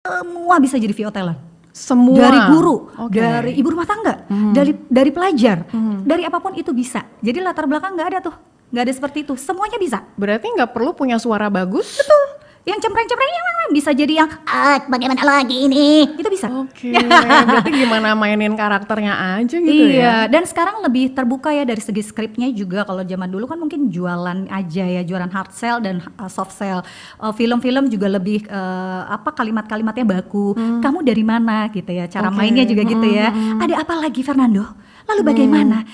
semua bisa jadi VO talent. Semua. Dari guru, Oke. dari ibu rumah tangga, dari pelajar, dari apapun itu bisa. Jadi latar belakang nggak ada tuh, nggak ada seperti itu. Semuanya bisa. Berarti nggak perlu punya suara bagus? Betul. Yang cempreng-cemprengnya bisa jadi yang bagaimana lagi ini? Itu bisa. Oke, berarti gimana mainin karakternya aja gitu ya? Iya, dan sekarang lebih terbuka ya dari segi skripnya juga. Kalau zaman dulu kan mungkin jualan aja ya, jualan hard sell dan soft sell. Film-film juga lebih kalimat-kalimatnya baku. Kamu dari mana gitu ya, cara Oke. mainnya juga gitu ya. Ada apa lagi Fernando? Lalu bagaimana?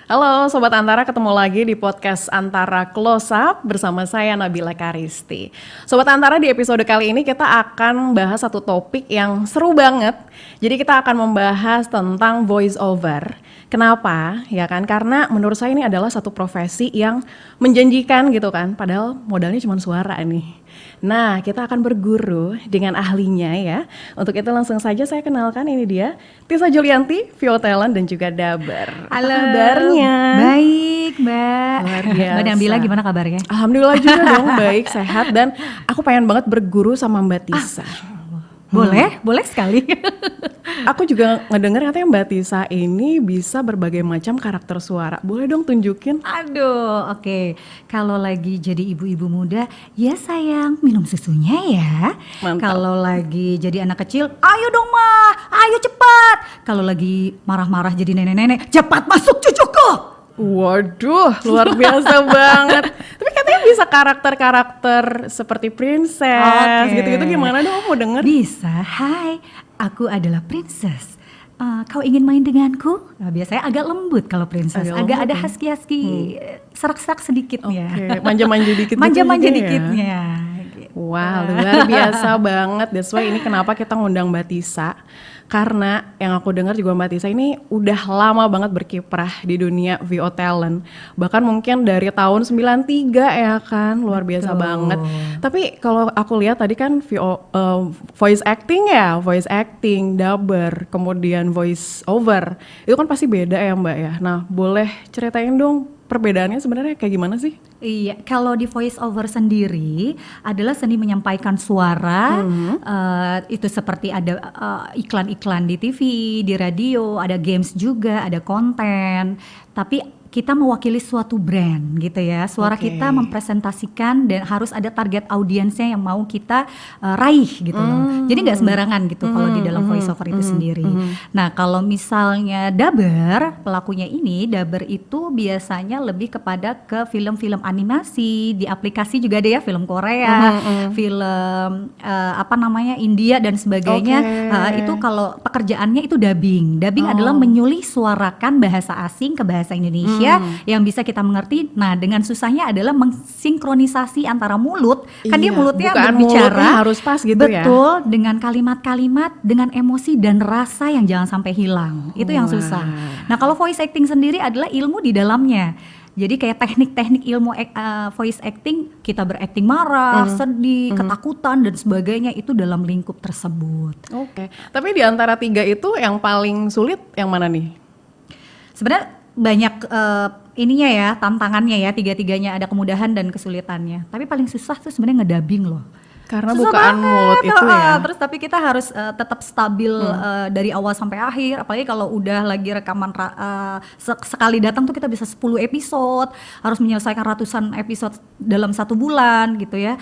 Halo Sobat Antara, ketemu lagi di podcast Antara Close Up bersama saya Nabila Karisti. Sobat Antara, di episode kali ini kita akan bahas satu topik yang seru banget. Jadi kita akan membahas tentang voice over. Kenapa? Ya kan, karena menurut saya ini adalah satu profesi yang menjanjikan gitu kan, padahal modalnya cuma suara nih. Nah, kita akan berguru dengan ahlinya ya. Untuk itu langsung saja saya kenalkan, ini dia Tisa Julianti, VO Talent dan juga Daber. Halo. Apa kabarnya? Baik, Mbak. Luar biasa. Mbak Nabila gimana kabarnya? Alhamdulillah juga dong, baik, sehat, dan aku pengen banget berguru sama Mbak Tisa. Boleh, boleh sekali. Aku juga ngedenger katanya Mbak Tisa ini bisa berbagai macam karakter suara. Boleh dong tunjukin? Aduh, oke. Kalau lagi jadi ibu-ibu muda, ya sayang, minum susunya ya. Mantap. Kalau lagi jadi anak kecil, ayo dong Ma, ayo cepat. Kalau lagi marah-marah jadi nenek-nenek, cepat masuk cucuku. Waduh, luar biasa banget. Tapi katanya bisa karakter-karakter seperti princess, Oke. gitu-gitu gimana dong? Mau denger? Bisa, hai, aku adalah princess. Kau ingin main denganku? Nah, biasanya agak lembut kalau princess, Agak agak lembut ada ya? husky-husky, serak-serak sedikit ya. Oke, manja-manja dikit Manja-manja gitu juga ya? dikitnya. Gitu. Wah, luar biasa banget. That's why ini kenapa kita ngundang Mbak Tisa. Karena yang aku dengar juga Mbak Tisa ini udah lama banget berkiprah di dunia VO Talent. Bahkan mungkin dari tahun 93 ya kan, luar biasa Betul. banget. Tapi kalau aku lihat tadi kan voice acting ya, voice acting, dubber, kemudian voice over. Itu kan pasti beda ya Mbak ya. Nah, boleh ceritain dong perbedaannya sebenarnya kayak gimana sih? Iya, kalau di voice over sendiri adalah seni menyampaikan suara. Itu seperti ada iklan-iklan di TV, di radio, ada games juga, ada konten. Tapi kita mewakili suatu brand gitu ya. Suara Oke. kita mempresentasikan dan harus ada target audiensnya yang mau kita raih gitu loh. Jadi nggak sembarangan gitu kalau di dalam voice over itu sendiri. Nah, kalau misalnya dubber, pelakunya ini dubber itu biasanya lebih kepada ke film-film animasi, di aplikasi juga ada ya, film Korea, film India dan sebagainya. Oke. Itu kalau pekerjaannya itu dubbing. Dubbing adalah menyulih suarakan bahasa asing ke bahasa Indonesia yang bisa kita mengerti. Nah, dengan susahnya adalah mensinkronisasi antara mulut, kan dia Iya, mulutnya bukaan berbicara mulutnya harus pas gitu ya. betul, dengan kalimat-kalimat, dengan emosi dan rasa yang jangan sampai hilang. Itu yang Wah. susah. Nah, kalau voice acting sendiri adalah ilmu di dalamnya. Jadi kayak teknik-teknik ilmu voice acting, kita berakting marah, sedih, ketakutan dan sebagainya itu dalam lingkup tersebut. Oke. Tapi di antara tiga itu yang paling sulit yang mana nih? Sebenarnya banyak ininya ya, tantangannya ya, tiga-tiganya ada kemudahan dan kesulitannya. Tapi paling susah tuh sebenarnya ngedabing loh. Karena Susah bukaan banget, mulut itu ya. Terus tapi kita harus tetap stabil dari awal sampai akhir. Apalagi kalau udah lagi rekaman sekali datang tuh kita bisa 10 episode, harus menyelesaikan ratusan episode dalam 1 bulan gitu ya.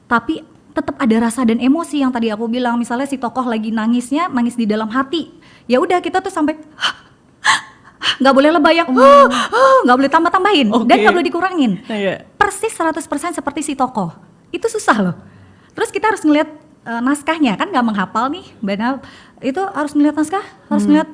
Tapi tetap ada rasa dan emosi yang tadi aku bilang. Misalnya si tokoh lagi nangis di dalam hati. Ya udah kita tuh sampai nggak boleh lebay yang nggak boleh tambah-tambahin dan Oke. nggak boleh dikurangin. Iya. Persis 100% seperti si tokoh. Itu susah loh. Terus kita harus ngeliat naskahnya, kan nggak menghafal nih Mbak Nab. Itu harus ngeliat naskah, harus ngeliat.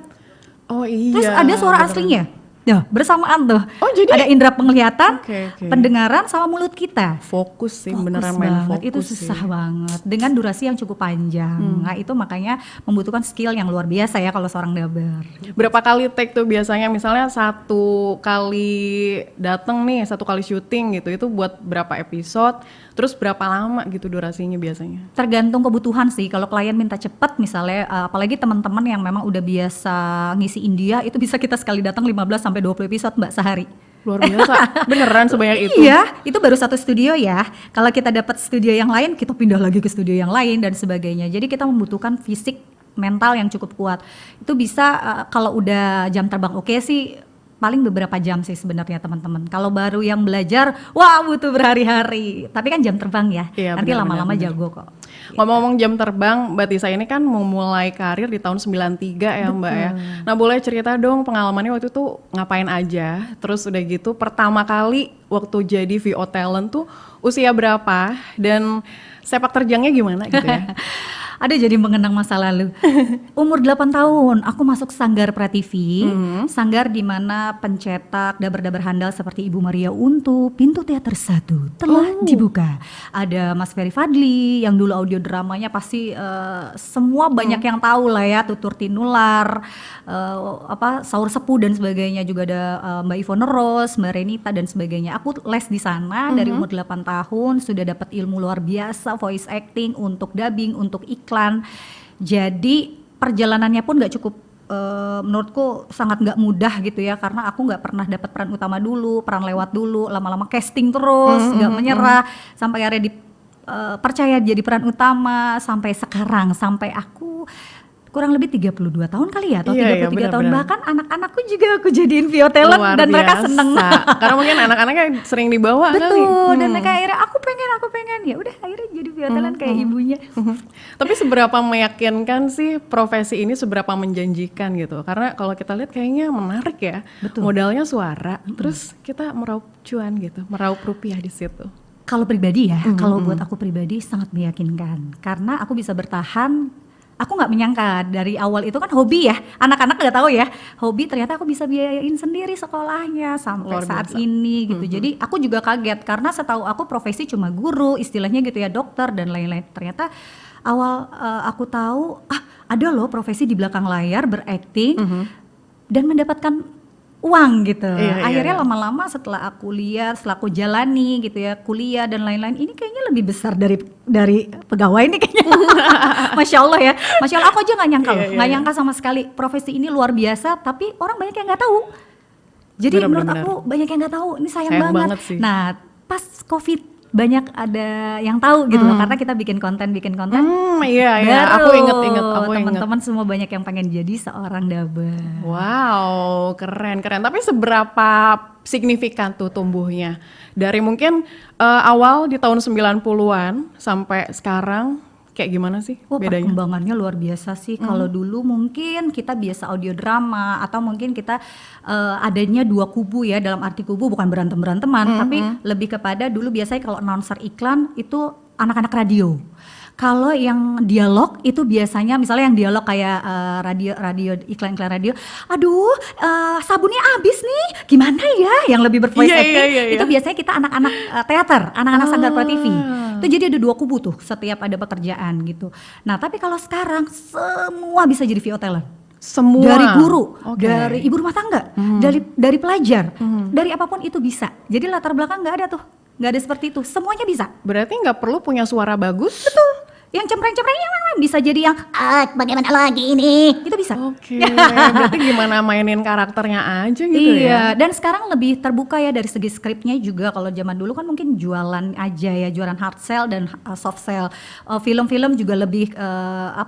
Oh iya. Terus ada suara beneran. aslinya. Ya, bersamaan tuh. Oh, jadi- ada indera penglihatan, Oke. pendengaran sama mulut kita. Fokus sih, Fokus beneran main banget, fokus itu susah sih. banget dengan durasi yang cukup panjang. Nah, itu makanya membutuhkan skill yang luar biasa ya kalau seorang dubber. Berapa kali take tuh biasanya? Misalnya 1 kali dateng nih, 1 kali syuting gitu, itu buat berapa episode? Terus berapa lama gitu durasinya biasanya? Tergantung kebutuhan sih. Kalau klien minta cepat misalnya, apalagi teman-teman yang memang udah biasa ngisi India, itu bisa kita sekali datang 15 sampai 20 episode Mbak sehari. Luar biasa, beneran sebanyak itu? Iya, itu baru satu studio ya. Kalau kita dapat studio yang lain, kita pindah lagi ke studio yang lain dan sebagainya. Jadi kita membutuhkan fisik mental yang cukup kuat. Itu bisa kalau udah jam terbang oke sih, paling beberapa jam sih sebenarnya teman-teman. Kalau baru yang belajar, wah butuh berhari-hari. Tapi kan jam terbang ya, Iya, nanti lama-lama jago kok. Ngomong-ngomong jam terbang, Mbak Tisa ini kan memulai karir di tahun 93 ya Mbak ya. Nah boleh cerita dong pengalamannya waktu itu ngapain aja, terus udah gitu pertama kali waktu jadi VO Talent tuh usia berapa dan sepak terjangnya gimana gitu ya? Ada jadi mengenang masa lalu. Umur 8 tahun, aku masuk Sanggar Prativi. Sanggar di mana pencetak dabar-dabar handal seperti Ibu Maria Untu, Pintu Teater 1 telah dibuka. Ada Mas Ferry Fadli yang dulu audio dramanya pasti semua banyak yang tahu lah ya, Tutur Tinular, Saur Sepuh dan sebagainya, juga ada Mbak Ivone Rose, Mbak Renita dan sebagainya. Aku les di sana dari umur 8 tahun, sudah dapat ilmu luar biasa, voice acting, untuk dubbing, untuk iklan. Jadi perjalanannya pun nggak cukup, menurutku sangat nggak mudah gitu ya, karena aku nggak pernah dapat peran utama dulu, peran lewat dulu, lama-lama casting terus, nggak menyerah sampai akhirnya percaya jadi peran utama sampai sekarang, sampai aku kurang lebih 32 tahun kali ya, atau 33 tahun. Bahkan anak-anakku juga aku jadiin VO Talent dan mereka seneng. Karena mungkin anak-anaknya sering dibawa kali. Betul, dan mereka akhirnya aku pengen, ya udah akhirnya jadi VO Talent kayak ibunya. Tapi seberapa meyakinkan sih profesi ini, seberapa menjanjikan gitu? Karena kalau kita lihat kayaknya menarik ya. Betul. Modalnya suara, terus kita meraup cuan gitu, meraup rupiah di situ. Kalau pribadi ya, kalau buat aku pribadi sangat meyakinkan, karena aku bisa bertahan. Aku nggak menyangka dari awal itu kan hobi ya, anak-anak nggak tahu ya, hobi ternyata aku bisa biayain sendiri sekolahnya sampai Luar saat biasa. ini gitu. Jadi aku juga kaget karena setahu aku profesi cuma guru, istilahnya gitu ya, dokter dan lain-lain. Ternyata awal aku tahu ada loh profesi di belakang layar berakting dan mendapatkan uang gitu. Akhirnya lama-lama setelah aku lihat, setelah aku jalani gitu ya, kuliah dan lain-lain, ini kayaknya lebih besar dari pegawai ini kayaknya. Masya Allah ya, Masya Allah, aku aja nggak nyangka loh, nggak nyangka sama sekali profesi ini luar biasa, tapi orang banyak yang nggak tahu. Jadi menurut aku banyak yang nggak tahu, ini sayang banget. Sih. Nah pas COVID banyak ada yang tahu gitu loh, karena kita bikin konten. Iya, aku inget. Teman-teman semua banyak yang pengen jadi seorang dabar. Wow, keren. Tapi seberapa signifikan tuh tumbuhnya? Dari mungkin awal di tahun 90-an sampai sekarang, kayak gimana sih bedanya? Perkembangannya luar biasa sih. Kalau dulu mungkin kita biasa audio drama, atau mungkin kita adanya dua kubu ya, dalam arti kubu bukan berantem-beranteman, tapi lebih kepada dulu biasanya kalau announcer iklan itu anak-anak radio. Kalau yang dialog itu biasanya misalnya yang dialog kayak radio iklan-iklan radio, aduh sabunnya habis nih, gimana ya, yang lebih bervoice acting. Itu biasanya kita anak-anak teater, anak-anak Sanggar Prativi. Itu jadi ada dua kubu tuh setiap ada pekerjaan gitu. Nah tapi kalau sekarang semua bisa jadi VO Talent. Semua? Dari guru, dari ibu rumah tangga, dari pelajar, dari apapun itu bisa. Jadi latar belakang nggak ada tuh, nggak ada seperti itu, semuanya bisa. Berarti nggak perlu punya suara bagus? Betul. Yang cempreng-cempreng bisa jadi yang bagaimana lagi ini, itu bisa. Oke, berarti gimana mainin karakternya aja gitu ya. Iya, dan sekarang lebih terbuka ya dari segi skripnya juga. Kalau zaman dulu kan mungkin jualan aja ya, jualan hard sell dan soft sell. Film-film juga lebih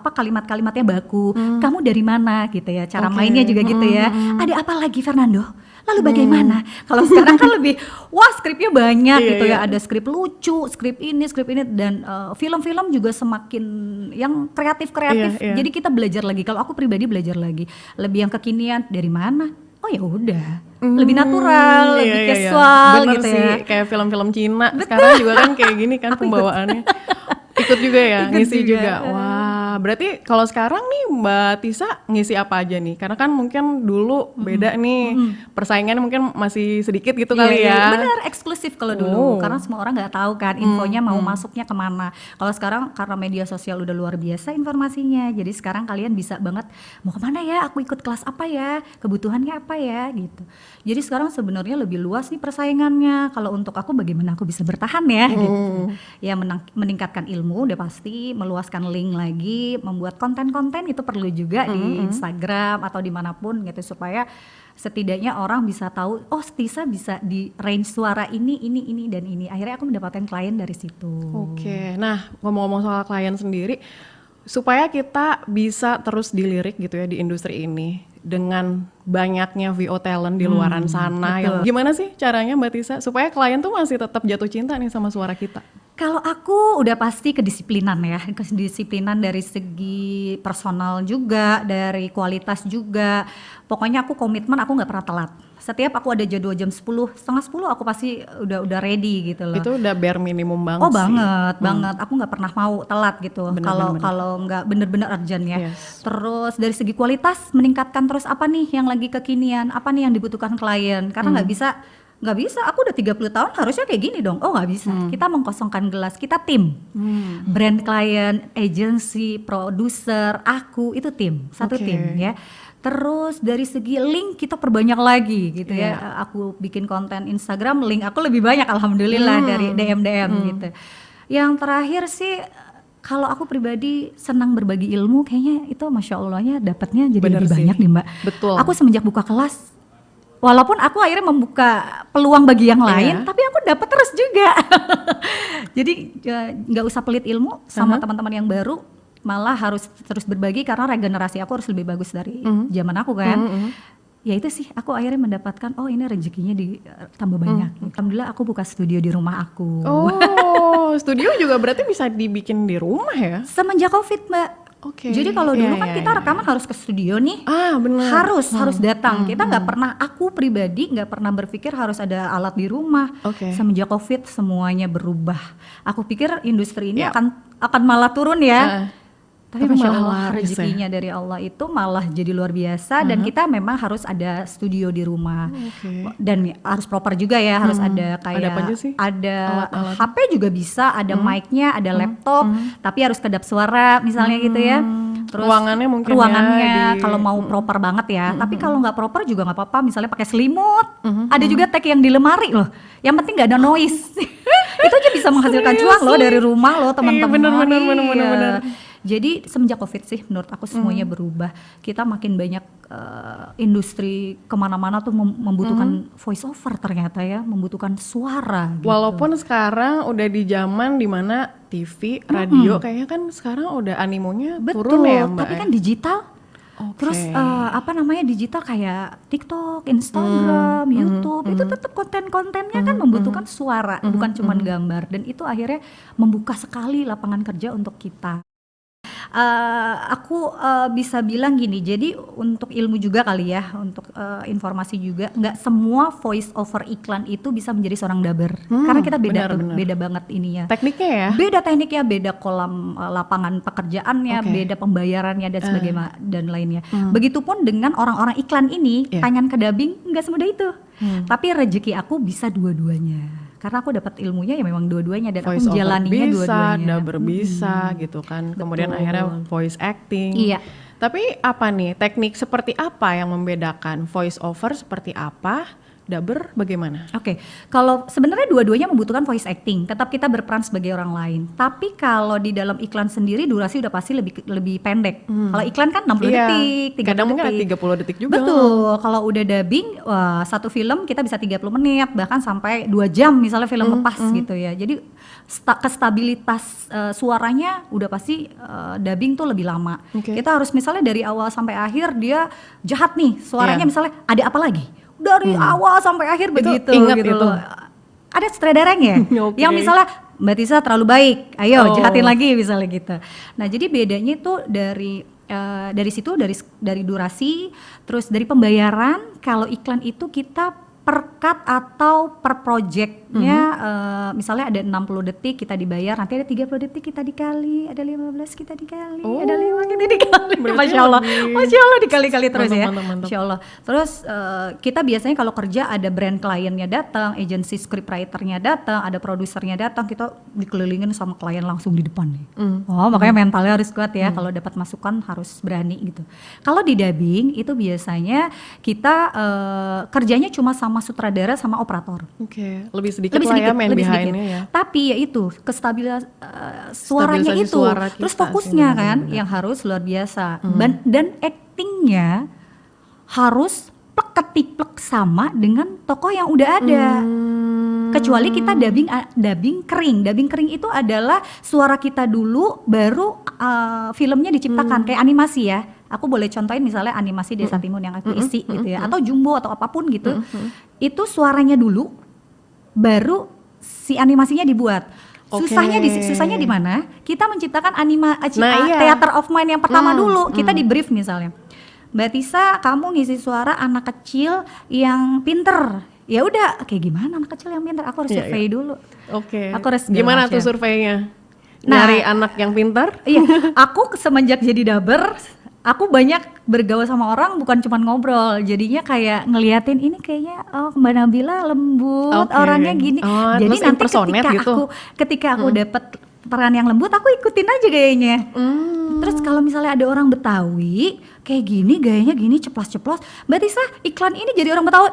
kalimat-kalimatnya baku. Kamu dari mana gitu ya, cara mainnya juga gitu ya. Ada apa lagi Fernando? Lalu bagaimana? Kalau sekarang kan lebih, wah skripnya banyak gitu ya. Ada skrip lucu, skrip ini, dan film-film juga semakin yang kreatif. Jadi kita belajar lagi. Kalau aku pribadi belajar lagi, lebih yang kekinian. Dari mana? Oh ya udah, lebih natural, lebih casual gitu sih, ya. Kayak film-film Cina. Sekarang juga kan kayak gini kan pembawaannya. Ikut juga ya, ngisi juga. Wah, berarti kalau sekarang nih Mbak Tisa ngisi apa aja nih? Karena kan mungkin dulu beda nih, persaingannya mungkin masih sedikit gitu kali ya. Benar, eksklusif kalau dulu, karena semua orang nggak tahu kan infonya mau masuknya kemana. Kalau sekarang karena media sosial udah luar biasa informasinya, jadi sekarang kalian bisa banget mau kemana ya, aku ikut kelas apa ya, kebutuhannya apa ya gitu. Jadi sekarang sebenarnya lebih luas nih persaingannya. Kalau untuk aku bagaimana aku bisa bertahan ya gitu. Ya meningkatkan ilmu udah pasti, meluaskan link lagi, tapi membuat konten-konten itu perlu juga di Instagram atau dimanapun gitu, supaya setidaknya orang bisa tahu, oh Tisa bisa di range suara ini, dan ini. Akhirnya aku mendapatkan klien dari situ. Oke, nah ngomong-ngomong soal klien sendiri, supaya kita bisa terus dilirik gitu ya di industri ini dengan banyaknya VO talent di luaran sana, yang gimana sih caranya Mbak Tisa supaya klien tuh masih tetap jatuh cinta nih sama suara kita? Kalau aku udah pasti kedisiplinan ya, kedisiplinan dari segi personal juga, dari kualitas juga. Pokoknya aku komitmen, aku nggak pernah telat. Setiap aku ada jadwal jam 10, setengah 10 aku pasti udah ready gitu loh. Itu udah bare minimum banget Oh sih. banget. Aku nggak pernah mau telat gitu. Kalau nggak bener-bener urgent ya. Yes. Terus dari segi kualitas meningkatkan terus, apa nih yang lagi kekinian, apa nih yang dibutuhkan klien. Karena nggak bisa, aku udah 30 tahun harusnya kayak gini dong. Oh nggak bisa, kita mengkosongkan gelas, kita tim. Brand klien, agency, produser, aku itu tim, satu tim ya. Terus dari segi link kita perbanyak lagi gitu ya. Aku bikin konten Instagram, link aku lebih banyak alhamdulillah dari DM gitu. Yang terakhir sih, kalau aku pribadi senang berbagi ilmu, kayaknya itu masya Allahnya dapatnya jadi Bener lebih sih. banyak nih Mbak. Betul. Aku semenjak buka kelas, walaupun aku akhirnya membuka peluang bagi yang lain, tapi aku dapat terus juga. Jadi nggak usah pelit ilmu sama teman-teman yang baru, malah harus terus berbagi karena regenerasi aku harus lebih bagus dari zaman aku kan. Ya itu sih, aku akhirnya mendapatkan, oh ini rezekinya tambah banyak. Alhamdulillah aku buka studio di rumah aku. Oh, studio juga berarti bisa dibikin di rumah ya? Semenjak COVID Mbak. Oke. Jadi kalau dulu kan kita rekaman harus ke studio nih. Ah benar. Harus datang. Kita nggak pernah, aku pribadi nggak pernah berpikir harus ada alat di rumah. Oke. Semenjak COVID semuanya berubah. Aku pikir industri ini akan malah turun ya. Tapi Masya malah Allah laris rezekinya dari Allah itu malah jadi luar biasa. Dan kita memang harus ada studio di rumah. Dan harus proper juga ya, harus ada kayak Ada apa aja sih? ada Alat-alat? HP juga bisa, ada mic-nya, ada laptop, tapi harus kedap suara misalnya gitu ya. Terus Ruangannya mungkin ruangannya kalau mau proper banget ya. Tapi kalau nggak proper juga nggak apa-apa, misalnya pakai selimut. Ada juga tag yang di lemari loh. Yang penting nggak ada noise. Itu aja bisa menghasilkan cuan loh dari rumah loh teman-teman. bener. Jadi semenjak COVID sih menurut aku semuanya berubah. Kita makin banyak industri kemana-mana tuh membutuhkan voice over ternyata ya, membutuhkan suara gitu. Walaupun sekarang udah di zaman dimana TV, radio kayaknya kan sekarang udah animonya turun ya Mbak. Tapi kan digital. Terus digital kayak TikTok, Instagram, YouTube, itu tetap konten-kontennya kan membutuhkan suara, bukan cuma gambar. Dan itu akhirnya membuka sekali lapangan kerja untuk kita. Aku bisa bilang gini, jadi untuk ilmu juga kali ya, untuk informasi juga, nggak semua voice over iklan itu bisa menjadi seorang dubber, karena kita beda banget ininya. Tekniknya ya? Beda tekniknya, beda kolam lapangan pekerjaannya, beda pembayarannya dan sebagainya dan lainnya. Begitupun dengan orang-orang iklan ini, pengen ke dubbing nggak semudah itu. Tapi rezeki aku bisa dua-duanya. Karena aku dapat ilmunya ya memang dua-duanya dan voice aku menjalaninya dua-duanya. Dubber bisa gitu kan. Kemudian akhirnya voice acting. Iya. Tapi apa nih teknik seperti apa yang membedakan voice over seperti apa, dubber bagaimana? Oke, kalau sebenarnya dua-duanya membutuhkan voice acting, tetap kita berperan sebagai orang lain. Tapi kalau di dalam iklan sendiri durasi udah pasti lebih pendek. Kalau iklan kan 60 detik, 30 kadang mungkin detik. ada 30 detik juga. Betul. Kalau udah dubbing, satu film kita bisa 30 menit, bahkan sampai 2 jam misalnya film lepas gitu ya. Jadi kestabilitas suaranya udah pasti dubbing tuh lebih lama. Kita harus misalnya dari awal sampai akhir dia jahat nih, suaranya misalnya ada apa lagi? Dari awal sampai akhir begitu ingat gitu itu. loh. Ada sutradaranya yang misalnya Mbak Tisa terlalu baik, ayo jahatin lagi misalnya gitu. Nah jadi bedanya itu dari situ, dari durasi, terus dari pembayaran. Kalau iklan itu kita per cut atau per projectnya, misalnya ada 60 detik kita dibayar, nanti ada 30 detik kita dikali, ada 15 kita dikali, ada 5 kita dikali. Masya Allah dikali-kali terus ya. Masya Allah. Terus kita biasanya kalau kerja ada brand kliennya datang, agency scriptwriternya datang, ada produsernya datang, kita dikelilingin sama klien langsung di depan nih. Makanya mentalnya harus kuat ya, kalau dapat masukan harus berani gitu. Kalau di dubbing itu biasanya kita kerjanya cuma sama sutradara sama operator. Lebih sedikit lah ya main behind-nya ya. Tapi ya itu kestabilan suaranya Stabilisasi itu, suara terus kita fokusnya sih, kan benar-benar. yang harus luar biasa. Dan actingnya harus plek ketiplek sama dengan tokoh yang udah ada. Kecuali kita dubbing kering. Dubbing kering itu adalah suara kita dulu baru filmnya diciptakan kayak animasi ya. Aku boleh contohin misalnya animasi Desa Timun yang aku isi gitu ya, atau Jumbo atau apapun gitu. Itu suaranya dulu baru si animasinya dibuat. Susahnya di mana? Kita menciptakan theater of mind yang pertama dulu. Kita di brief misalnya. Mbak Tisa, kamu ngisi suara anak kecil yang pinter. Ya udah, kayak gimana anak kecil yang pinter? Aku harus survei dulu. Oke. Aku harus Gimana segala tuh macam. surveinya? Nah, Nyari anak yang pintar? Iya, aku semenjak jadi dubber, aku banyak bergaul sama orang bukan cuma ngobrol. Jadinya kayak ngeliatin ini kayaknya Mbak Nabila lembut, Oke. orangnya gini. Oh, Jadi terus nanti impersonate gitu? ketika aku dapet peran yang lembut, aku ikutin aja gayanya. Terus kalau misalnya ada orang Betawi kayak gini, gayanya gini, ceplos-ceplos, Mbak Tisa iklan ini jadi orang Betawi,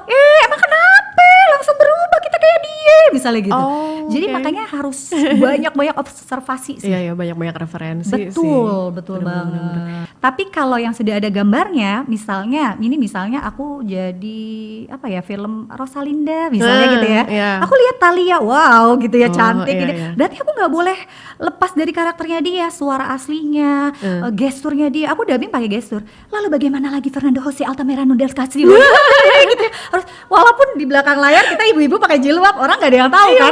emang kenapa? Langsung berubah, kita kayak dia, misalnya gitu. Oh, Jadi oke. makanya harus banyak-banyak observasi sih. Iya, banyak-banyak referensi sih. Betul banget. Tapi kalau yang sudah ada gambarnya, misalnya aku jadi film Rosalinda misalnya gitu ya. Iya. Aku lihat Thalia, wow gitu ya, Oh, cantik iya, gitu. iya. Berarti aku nggak boleh lepas dari karakternya dia, suara aslinya, gesturnya dia. Aku dubbing pakai gestur. Lalu bagaimana lagi Fernando Jose Altamirano del Castillo? Gitu ya. Harus, walaupun di belakang layar kita ibu-ibu pakai jilbab, orang nggak ada yang tahu kan?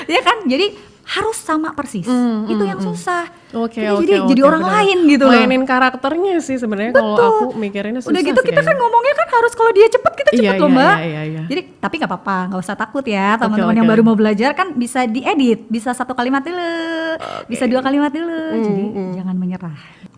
Iya kan? Jadi harus sama persis. Itu yang susah. Jadi orang benar. lain gitu loh. Mainin karakternya sih sebenarnya kalau aku mikirinnya susah. Udah gitu sih kita kan kayaknya. ngomongnya kan harus kalau dia cepet kita cepet loh Mbak. Iya. Jadi tapi nggak apa-apa, nggak usah takut ya teman-teman yang oke. baru mau belajar kan bisa diedit, bisa 1 kalimat dulu, bisa 2 kalimat dulu. Jadi jangan menyerah.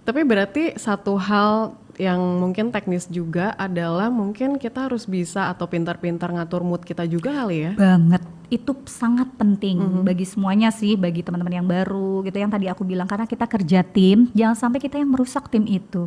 Tapi berarti satu hal yang mungkin teknis juga adalah mungkin kita harus bisa atau pintar-pintar ngatur mood kita juga kali ya. Banget, itu sangat penting bagi semuanya sih, bagi teman-teman yang baru gitu, yang tadi aku bilang, karena kita kerja tim, jangan sampai kita yang merusak tim itu.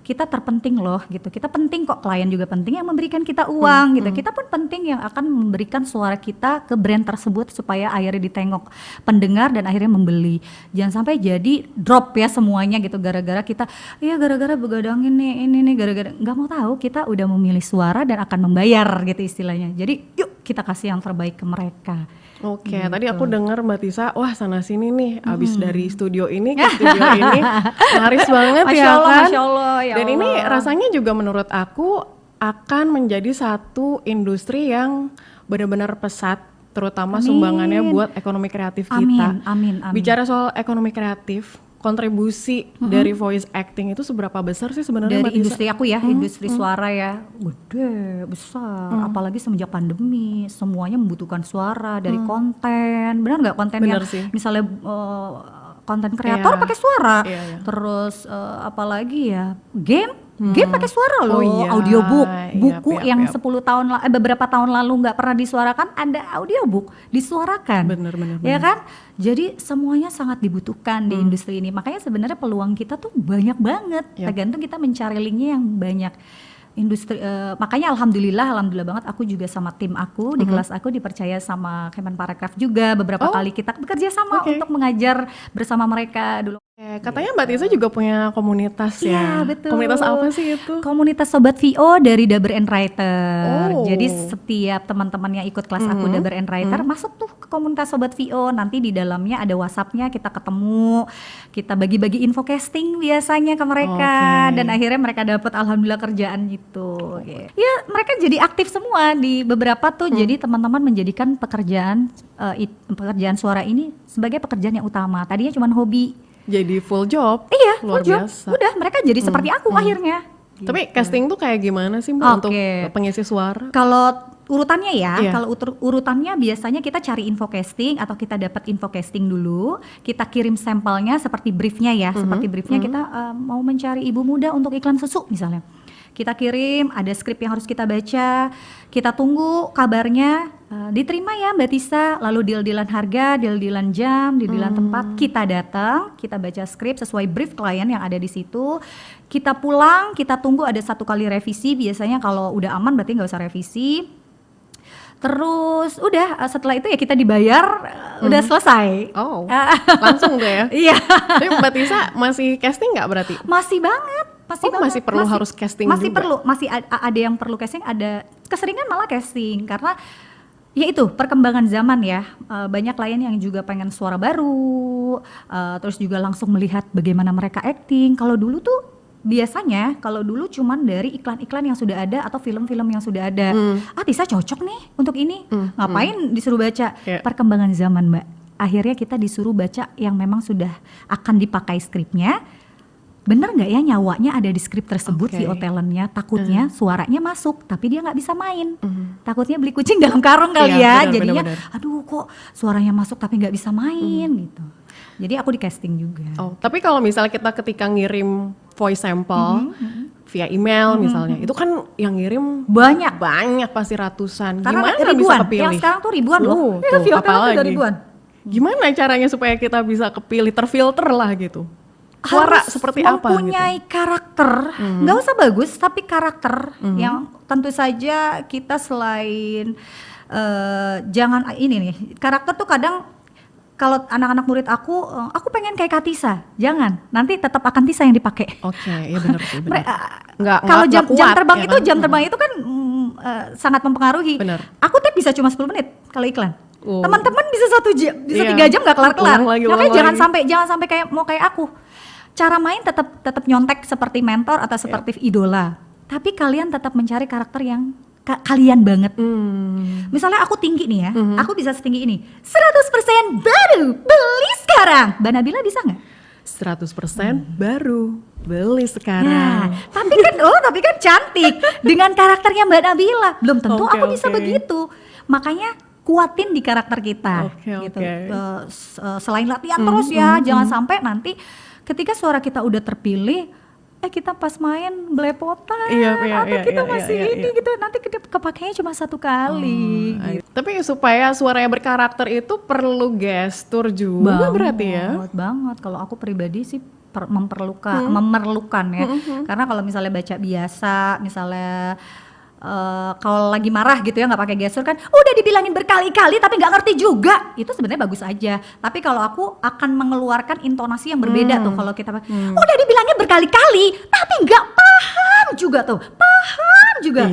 Kita terpenting loh gitu, kita penting kok, klien juga penting yang memberikan kita uang gitu, kita pun penting yang akan memberikan suara kita ke brand tersebut supaya akhirnya ditengok pendengar dan akhirnya membeli. Jangan sampai jadi drop ya semuanya gitu, gara-gara kita gara-gara begadangin ini nih, gara-gara nggak mau tahu kita udah memilih suara dan akan membayar gitu istilahnya. Jadi yuk kita kasih yang terbaik ke mereka. Oke, tadi aku dengar Mbak Tisa, wah sana sini nih, abis dari studio ini ke studio ini, laris banget Masya ya Allah, kan? Masya Allah, ya Dan ini Allah. rasanya juga menurut aku akan menjadi satu industri yang benar-benar pesat, terutama Amin. sumbangannya buat ekonomi kreatif kita. Amin. Bicara soal ekonomi kreatif, kontribusi dari voice acting itu seberapa besar sih sebenarnya Mbak Dari Tisa? industri aku ya, industri suara ya, gede, besar. Apalagi semenjak pandemi, semuanya membutuhkan suara dari konten. Benar nggak konten Benar yang sih. misalnya konten kreator Iya. pakai suara, Iya. terus apalagi ya game pakai suara loh, Oh iya, audiobook, buku yap, yang yap. 10 tahun beberapa tahun lalu nggak pernah disuarakan, ada audiobook disuarakan. Benar. Ya kan? Jadi semuanya sangat dibutuhkan di industri ini. Makanya sebenarnya peluang kita tuh banyak banget. Yap. Tergantung kita mencari linknya yang banyak. Industri makanya alhamdulillah banget aku juga sama tim aku di kelas aku dipercaya sama Kemenparekraf juga beberapa kali kita bekerja sama Oke. untuk mengajar bersama mereka dulu. Katanya Mbak Tisa juga punya komunitas ya? Iya betul. Komunitas apa sih itu? Komunitas Sobat VO dari Dubber and Writer. Oh. Jadi setiap teman-teman yang ikut kelas aku Dubber and Writer masuk tuh ke komunitas Sobat VO. Nanti di dalamnya ada WhatsApp-nya, kita ketemu, kita bagi-bagi info casting biasanya ke mereka, Oke. dan akhirnya mereka dapat alhamdulillah kerjaan gitu. Ya mereka jadi aktif semua di beberapa tuh. Jadi teman-teman menjadikan pekerjaan suara ini sebagai pekerjaan yang utama. Tadinya cuma hobi. Jadi full job? Iya, Luar full job. biasa. Udah mereka jadi seperti aku akhirnya. Tapi casting tuh kayak gimana sih Mbak untuk Oke. pengisi suara? Kalau urutannya ya, Iya. kalau urutannya biasanya kita cari info casting atau kita dapat info casting dulu, kita kirim sampelnya seperti briefnya ya, seperti briefnya kita mau mencari ibu muda untuk iklan susu misalnya. Kita kirim, ada skrip yang harus kita baca, kita tunggu kabarnya, diterima ya Mbak Tisa, lalu deal-dealan harga, deal-dealan jam, deal-dealan tempat, kita datang, kita baca skrip sesuai brief klien yang ada di situ, kita pulang, kita tunggu ada 1 kali revisi, biasanya kalau udah aman berarti nggak usah revisi. Terus udah setelah itu ya kita dibayar, udah selesai. Oh, langsung tuh ya? Iya. Tapi Mbak Tisa masih casting nggak berarti? Masih banget. Masih perlu harus casting masih juga? perlu, masih ada yang perlu casting, ada keseringan malah casting karena ya itu perkembangan zaman ya. Banyak klien yang juga pengen suara baru, terus juga langsung melihat bagaimana mereka acting. Kalau dulu tuh biasanya cuman dari iklan-iklan yang sudah ada atau film-film yang sudah ada. Tisa cocok nih untuk ini. Ngapain disuruh baca? Perkembangan zaman, Mbak. Akhirnya kita disuruh baca yang memang sudah akan dipakai skripnya. Bener nggak ya nyawanya ada di skrip tersebut si talentnya, takutnya suaranya masuk tapi dia nggak bisa main, takutnya beli kucing dalam karung kali ya, jadinya aduh kok suaranya masuk tapi nggak bisa main gitu. Jadi aku di casting juga. Oh, tapi kalau misalnya kita ketika ngirim voice sample via email misalnya, itu kan yang ngirim banyak pasti ratusan. Karena gimana ribuan, bisa kepilih? yang sekarang tuh ribuan loh. Tuh, apalagi ribuan. Gimana caranya supaya kita bisa kepilih, terfilter lah gitu? Suara harus seperti apa gitu? Mempunyai karakter, nggak usah bagus tapi karakter yang tentu saja kita selain jangan ini nih, karakter tuh kadang kalau anak-anak murid aku pengen kayak Kak Tisa, jangan, nanti tetap akan Tisa yang dipakai. Oke, iya benar sih. Kalau jam terbang ya itu kan? Jam terbang itu kan sangat mempengaruhi. Bener. Aku tuh bisa cuma 10 menit kalau iklan. Teman-teman bisa 1 jam, bisa 3 jam nggak kelar-kelar. Makanya jangan sampai kayak mau kayak aku. Cara main tetap nyontek seperti mentor atau seperti idola, tapi kalian tetap mencari karakter yang kalian banget. Misalnya aku tinggi nih ya, aku bisa setinggi ini, 100% baru, beli sekarang. Mbak Nabila bisa nggak? 100% baru, beli sekarang. Nah, tapi kan cantik dengan karakternya Mbak Nabila. Belum tentu aku bisa begitu. Makanya kuatin di karakter kita. Gitu. Selain latihan terus ya, jangan sampai nanti ketika suara kita udah terpilih, kita pas main belepotan, atau kita masih gitu, nanti kepakainya cuma 1 kali. Gitu. Tapi supaya suaranya berkarakter itu perlu gestur juga berarti ya? Banget, kalau aku pribadi sih memerlukan ya, karena kalau misalnya baca biasa, misalnya kalau lagi marah gitu ya nggak pakai gestur kan udah dibilangin berkali-kali tapi nggak ngerti juga, itu sebenarnya bagus aja. Tapi kalau aku akan mengeluarkan intonasi yang berbeda tuh kalau kita udah dibilangin berkali-kali tapi nggak paham juga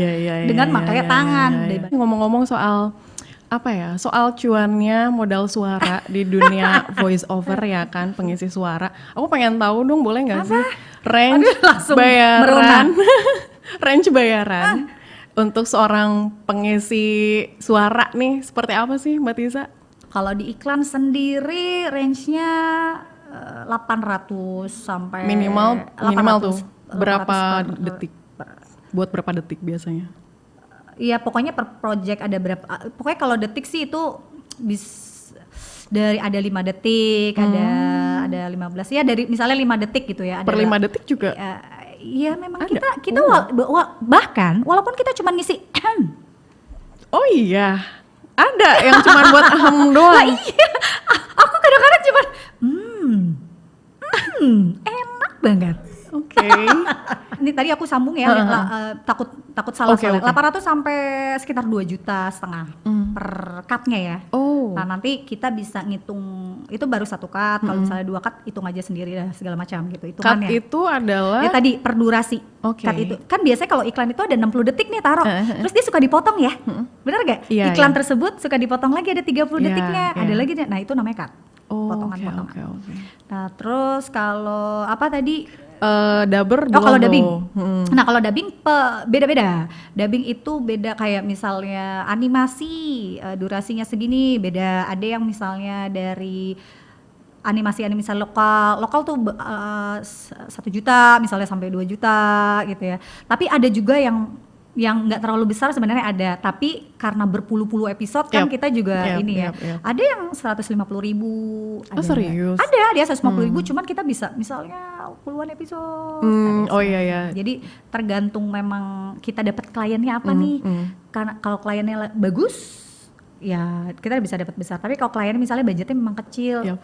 dengan makanya tangan. Ngomong-ngomong soal soal cuannya modal suara di dunia voice over ya kan, pengisi suara, aku pengen tahu dong, boleh nggak sih range bayaran range bayaran untuk seorang pengisi suara nih seperti apa sih Mbak Tisa? Kalau di iklan sendiri range-nya 800 sampai minimal 800, tuh berapa detik? Buat berapa detik biasanya? Iya pokoknya per project ada berapa, pokoknya kalau detik sih itu dari ada 5 detik, ada 15 ya, dari misalnya 5 detik gitu ya. Per 5 detik juga? Iya memang ada. kita bahkan walaupun kita cuma ngisi oh iya, ada yang cuma buat doang. Iya, aku kadang-kadang cuma enak banget. Oke. Ini tadi aku sambung ya, takut salah. 800 sampai sekitar 2,5 juta per cutnya ya. Nah nanti kita bisa ngitung, itu baru 1 cut, kalau misalnya 2 cut hitung aja sendiri dah segala macam gitu hitungannya. Cut itu adalah? Ya tadi per durasi. Cut itu, kan biasanya kalau iklan itu ada 60 detik nih taruh, terus dia suka dipotong ya, bener gak? Iklan tersebut suka dipotong lagi ada 30 detiknya, ada lagi, nah itu namanya cut. Potongan-potongan. Nah terus kalau apa tadi? Dubber kalau dubbing. Nah kalau dubbing beda-beda. Dubbing itu beda, kayak misalnya animasi durasinya segini beda. Ada yang misalnya dari animasi lokal tuh 1 juta misalnya sampai 2 juta gitu ya. Tapi ada juga yang nggak terlalu besar sebenarnya ada, tapi karena berpuluh-puluh episode kan kita juga ada yang 150.000. Serius? Ada dia 150.000, cuman kita bisa misalnya puluhan episode. Jadi tergantung memang kita dapat kliennya apa nih. Karena kalau kliennya bagus ya kita bisa dapat besar, tapi kalau kliennya misalnya budgetnya memang kecil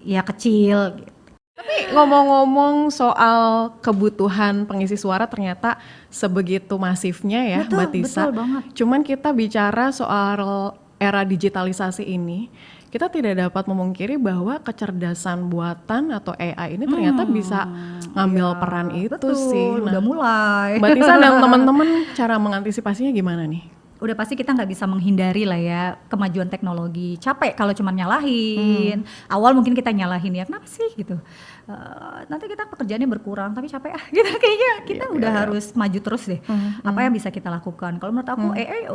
ya kecil gitu. Tapi ngomong-ngomong soal kebutuhan pengisi suara ternyata sebegitu masifnya ya Betul, Mbak Tisa. betul banget. Cuman kita bicara soal era digitalisasi ini, kita tidak dapat memungkiri bahwa kecerdasan buatan atau AI ini ternyata bisa ngambil peran itu Betul, sih. udah mulai. Mbak Tisa dan teman-teman cara mengantisipasinya gimana nih? Udah pasti kita nggak bisa menghindari lah ya kemajuan teknologi. Capek kalau cuma nyalahin. Awal mungkin kita nyalahin ya, kenapa sih gitu. Nanti kita pekerjaannya berkurang tapi capek gitu. Kayaknya kita udah harus maju terus deh. Apa yang bisa kita lakukan? Kalau menurut aku AI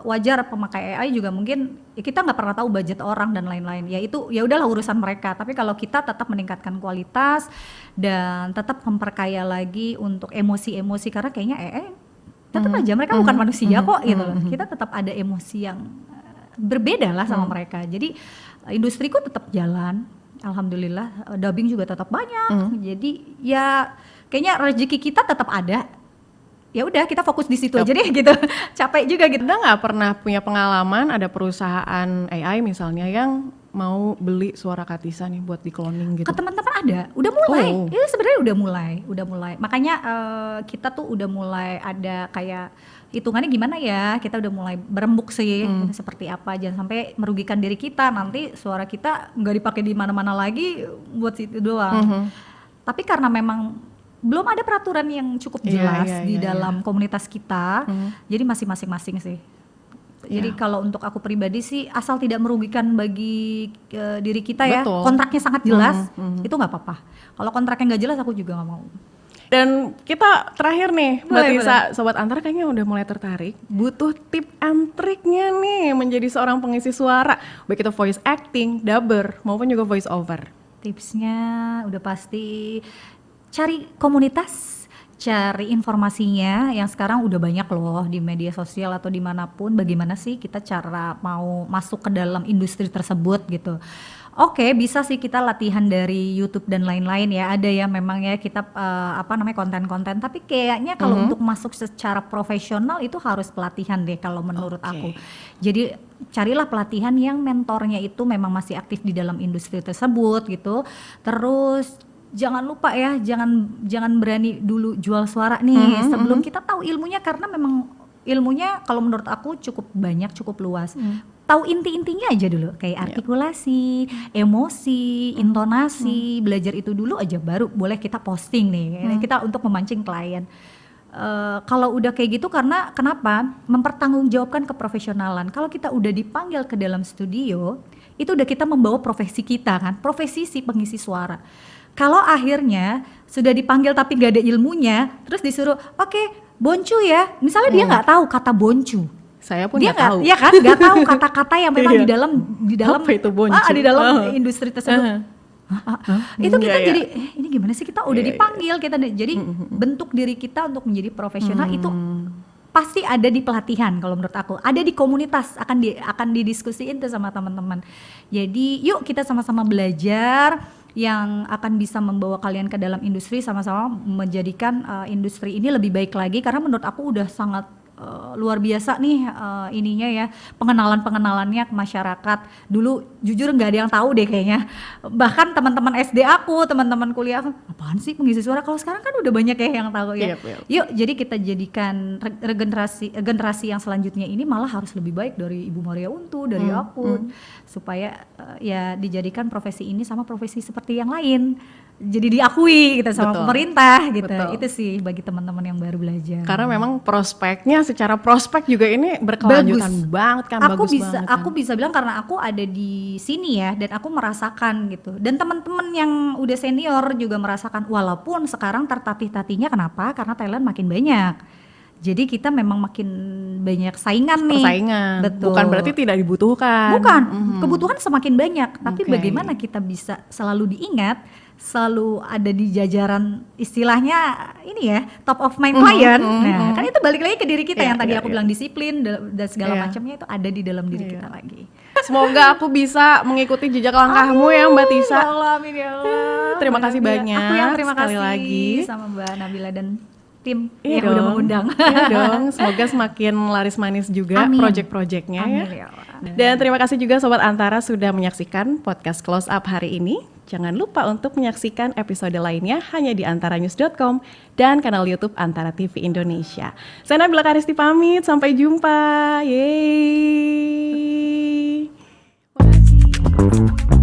wajar pemakai AI juga mungkin ya kita nggak pernah tahu budget orang dan lain-lain. Ya itu ya udahlah urusan mereka. Tapi kalau kita tetap meningkatkan kualitas dan tetap memperkaya lagi untuk emosi-emosi karena kayaknya AI tetap aja mereka bukan manusia kok gitu loh. Kita tetap ada emosi yang berbeda lah sama mereka. Jadi industriku tetap jalan. Alhamdulillah dubbing juga tetap banyak. Jadi ya kayaknya rezeki kita tetap ada. Ya udah kita fokus di situ aja deh gitu. Capek juga gitu. Anda nggak pernah punya pengalaman ada perusahaan AI misalnya yang mau beli suara Kak Tisa nih buat di cloning gitu? Ke teman-teman ada, udah mulai. Itu sebenarnya udah mulai. Makanya kita tuh udah mulai ada kayak hitungannya gimana ya, kita udah mulai berembuk sih seperti apa, jangan sampai merugikan diri kita, nanti suara kita nggak dipakai di mana-mana lagi buat situ doang. Tapi karena memang belum ada peraturan yang cukup jelas di dalam komunitas kita, jadi masih masing-masing sih. Jadi kalau untuk aku pribadi sih asal tidak merugikan bagi diri kita ya, kontraknya sangat jelas, itu nggak apa-apa. Kalau kontraknya nggak jelas aku juga nggak mau. Dan kita terakhir nih Mbak Tisa, Sobat Antara kayaknya udah mulai tertarik, butuh tip and triknya nih menjadi seorang pengisi suara, baik itu voice acting, dubber, maupun juga voice over. Tipsnya udah pasti cari komunitas, cari informasinya yang sekarang udah banyak loh di media sosial atau dimanapun. Bagaimana sih kita cara mau masuk ke dalam industri tersebut gitu. Oke, bisa sih kita latihan dari YouTube dan lain-lain ya. Ada ya memang ya kita konten-konten. Tapi kayaknya kalau untuk masuk secara profesional itu harus pelatihan deh kalau menurut aku. Jadi carilah pelatihan yang mentornya itu memang masih aktif di dalam industri tersebut gitu. Terus jangan lupa ya, jangan berani dulu jual suara nih sebelum kita tahu ilmunya, karena memang ilmunya kalau menurut aku cukup banyak, cukup luas. Tahu inti-intinya aja dulu, kayak artikulasi, emosi, intonasi, belajar itu dulu aja baru boleh kita posting nih. Kita untuk memancing klien. Kalau udah kayak gitu, karena kenapa? Mempertanggungjawabkan keprofesionalan. Kalau kita udah dipanggil ke dalam studio, itu udah kita membawa profesi kita kan, profesi si pengisi suara. Kalau akhirnya sudah dipanggil tapi gak ada ilmunya, terus disuruh, oke, boncu ya. Misalnya dia nggak tahu kata boncu. Saya pun nggak tahu. Iya kan, nggak tahu kata-kata yang memang di dalam apa itu boncu? Di dalam industri tersebut. Itu kita jadi ini gimana sih, kita udah dipanggil, kita jadi bentuk diri kita untuk menjadi profesional itu pasti ada di pelatihan. Kalau menurut aku ada di komunitas, akan didiskusiin tuh sama teman-teman. Jadi yuk kita sama-sama belajar yang akan bisa membawa kalian ke dalam industri, sama-sama menjadikan industri ini lebih baik lagi, karena menurut aku udah sangat luar biasa nih ininya ya, pengenalannya ke masyarakat. Dulu jujur nggak ada yang tahu deh kayaknya, bahkan teman-teman SD aku, teman-teman kuliah aku, apaan sih pengisi suara. Kalau sekarang kan udah banyak ya yang tahu ya. Yuk jadi kita jadikan generasi yang selanjutnya ini malah harus lebih baik dari Ibu Maria Untu, dari aku, supaya ya dijadikan profesi ini sama profesi seperti yang lain, jadi diakui gitu sama pemerintah gitu. Itu sih bagi teman-teman yang baru belajar. Karena memang prospeknya, secara prospek juga ini berkelanjutan banget kan, bagus banget. Aku bisa bilang karena aku ada di sini ya, dan aku merasakan gitu. Dan teman-teman yang udah senior juga merasakan, walaupun sekarang tertatih-tatihnya. Kenapa? Karena talent makin banyak. Jadi kita memang makin banyak saingan nih. Persaingan. Betul. Bukan berarti tidak dibutuhkan. Bukan, kebutuhan semakin banyak. Tapi bagaimana kita bisa selalu diingat, selalu ada di jajaran, istilahnya ini ya, top of mind client. Nah, kan itu balik lagi ke diri kita yang tadi aku bilang disiplin dan segala macamnya itu ada di dalam diri kita lagi. Semoga aku bisa mengikuti jejak langkahmu ya Mbak Tisa. Amin ya Allah. Terima kasih banyak. Aku yang terima sekali kasih lagi sama Mbak Nabila dan tim yang udah mengundang. Iya dong, semoga semakin laris manis juga project-projectnya ya. Dan terima kasih juga Sobat Antara sudah menyaksikan podcast Close Up hari ini. Jangan lupa untuk menyaksikan episode lainnya hanya di antaranyus.com dan kanal YouTube Antara TV Indonesia. Saya Nabila Karisti pamit, sampai jumpa. Yeay. Makasih.